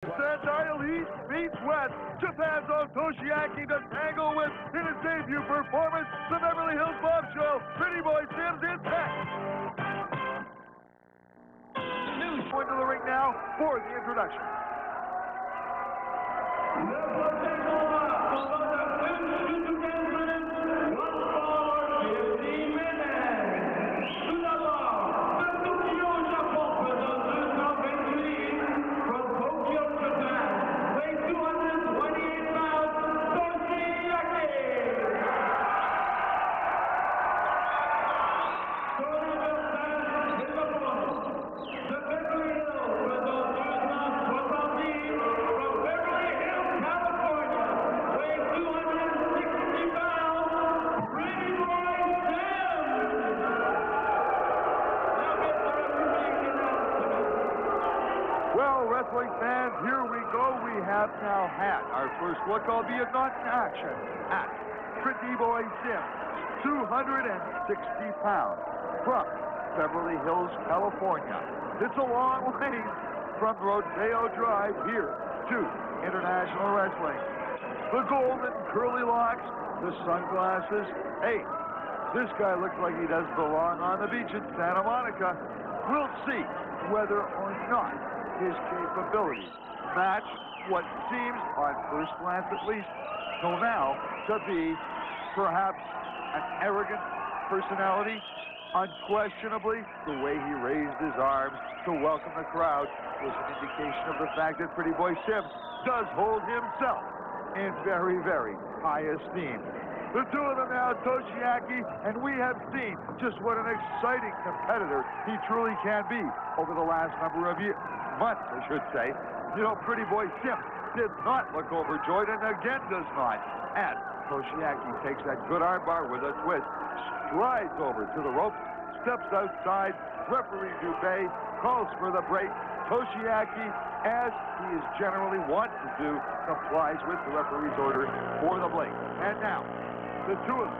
Sandile East meets West. Japan's own Toshiaki to tangle with in his debut performance. The Beverly Hills Bob Show. Pretty Boy Sims is back. Going to the ring now for the introduction. Well, wrestling fans, here we go. We have now had our first look, albeit not in action, at Pretty Boy Sims, 260 pounds, from Beverly Hills, California. It's a long way from Rodeo Drive here to International Wrestling. The golden curly locks, the sunglasses. Hey, this guy looks like he does belong on the beach in Santa Monica. We'll see whether or not his capabilities match what seems, on first glance at least, till now, to be perhaps an arrogant personality. Unquestionably, the way he raised his arms to welcome the crowd was an indication of the fact that Pretty Boy Sims does hold himself in very, very high esteem. The two of them now, Toshiaki, and we have seen just what an exciting competitor he truly can be over the last number of months, I should say. You know, Pretty Boy Sims did not look overjoyed, and again does not. And Toshiaki takes that good armbar with a twist, strides over to the rope, steps outside, referee Dubé calls for the break. Toshiaki, as he is generally wont to do, complies with the referee's order for the break. And now, the two of them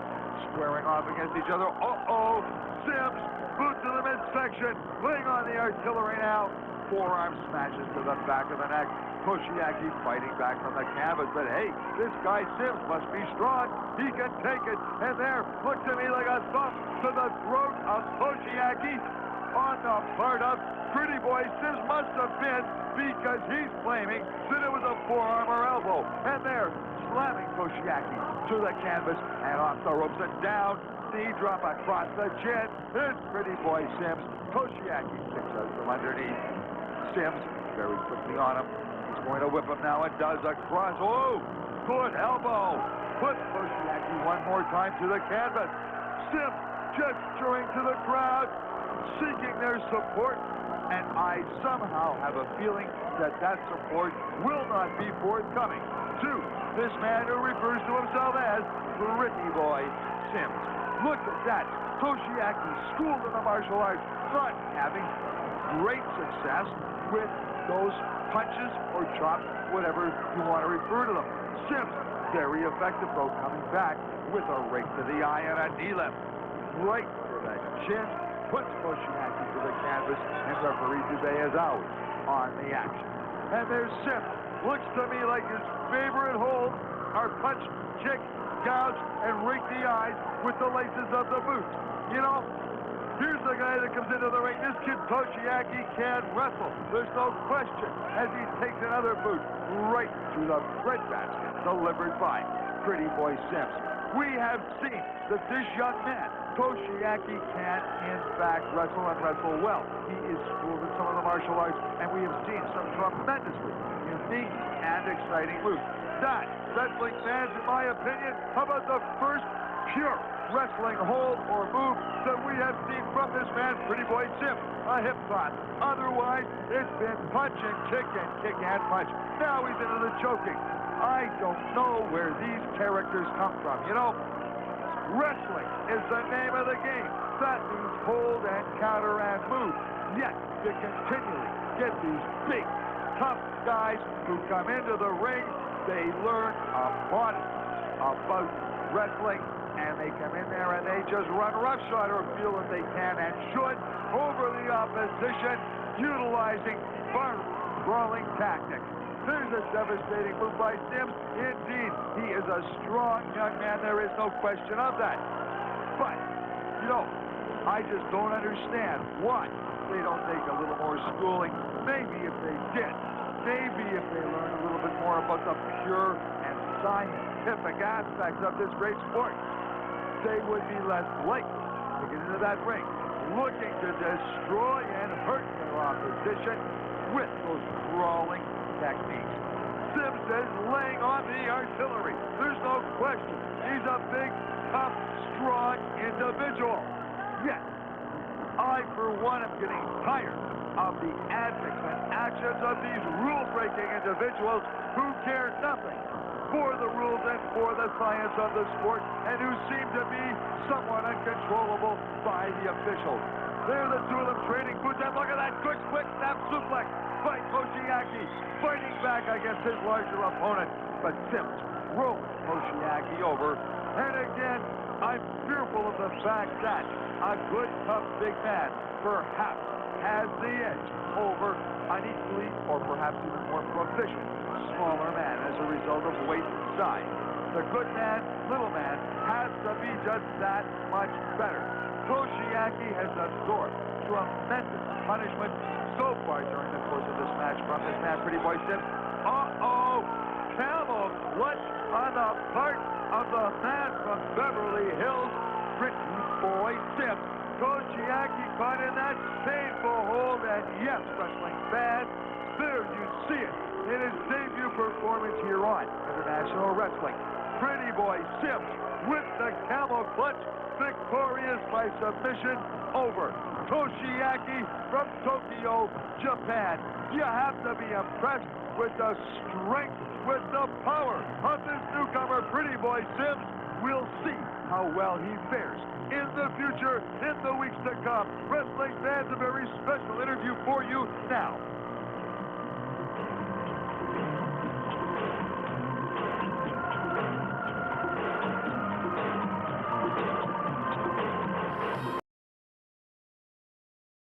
squaring off against each other. Uh-oh, Sims, boot to the midsection, laying on the artillery now. Forearm smashes to the back of the neck. Toshiaki fighting back from the canvas, but hey, this guy Sims must be strong. He can take it, and there, look to me like a thump to the throat of Toshiaki on the part of Pretty Boy Sims must have been, because he's claiming that it was a forearm or elbow. And there, slamming Toshiaki to the canvas and off the ropes and down. Knee drop across the chin. It's Pretty Boy Sims. Toshiaki picks up from underneath. Sims very quickly on him. He's going to whip him now and does a cross. Oh, good elbow. Puts Toshiaki one more time to the canvas. Sims gesturing to the crowd, seeking their support. And I somehow have a feeling that that support will not be forthcoming to this man who refers to himself as Pretty Boy Sims. Look at that. Toshiaki, schooled in the martial arts, not having great success with those punches or chops, whatever you want to refer to them. Sims, very effective though, coming back with a rake to the eye and a knee lift. Right to the chin, puts Toshiaki to the canvas, and referee Dubé is out on the action. And there's Sims. Looks to me like his favorite holds are punch, kick, gouge, and rake the eyes with the laces of the boots. You know, here's the guy that comes into the ring. This kid Toshiaki can wrestle. There's no question, as he takes another boot right to the breadbasket delivered by Pretty Boy Sims. We have seen that this young man, Toshiaki, can in fact wrestle and wrestle well. He is schooled in some of the martial arts, and we have seen some tremendously unique and exciting moves. That, wrestling fans, in my opinion, about the first pure wrestling hold or move that we have seen from this man, Pretty Boy Sims, a hip toss. Otherwise, it's been punch and kick and punch. Now he's into the choking. I don't know where these characters come from. You know, wrestling is the name of the game. That means hold and counter and move. Yet, you continually get these big, tough guys who come into the ring. They learn a lot about wrestling, and they come in there and they just run roughshod or feel that they can and should over the opposition, utilizing barbed brawling tactics. There's a devastating move by Sims. Indeed, he is a strong young man. There is no question of that. But, you know, I just don't understand why they don't take a little more schooling. Maybe if they did, maybe if they learned a little bit more about the pure and scientific aspects of this great sport, they would be less likely to get into that ring looking to destroy and hurt their opposition with those crawling techniques. Sims is laying on the artillery. There's no question. He's a big, tough, strong individual. Yet, I, for one, am getting tired of the antics and actions of these rule-breaking individuals who care nothing for the rules and for the science of the sport, and who seem to be somewhat uncontrollable by the officials. There are the two of them trading boots, and look at that good quick snap suplex by Toshiaki, fighting back against his larger opponent. But Sims rolls Toshiaki over, and again, I'm fearful of the fact that a good, tough, big man perhaps has the edge over an equally or perhaps even more proficient smaller man as a result of weight and size. The good man, little man, has to be just that much better. Toshiaki has absorbed tremendous punishment so far during the course of this match from this man, Pretty Boy Sims. Uh-oh! Camel clutch on the part of the man from Beverly Hills, Pretty Boy Sims. Toshiaki caught in that painful hold, and yes, wrestling fans, there you see it. In his debut performance here on International Wrestling, Pretty Boy Sims with the camel clutch, victorious by submission over Toshiaki from Tokyo, Japan. You have to be impressed with the strength, with the power of this newcomer, Pretty Boy Sims. We'll see how well he fares in the future, in the weeks to come. Wrestling fans, a very special interview for you now.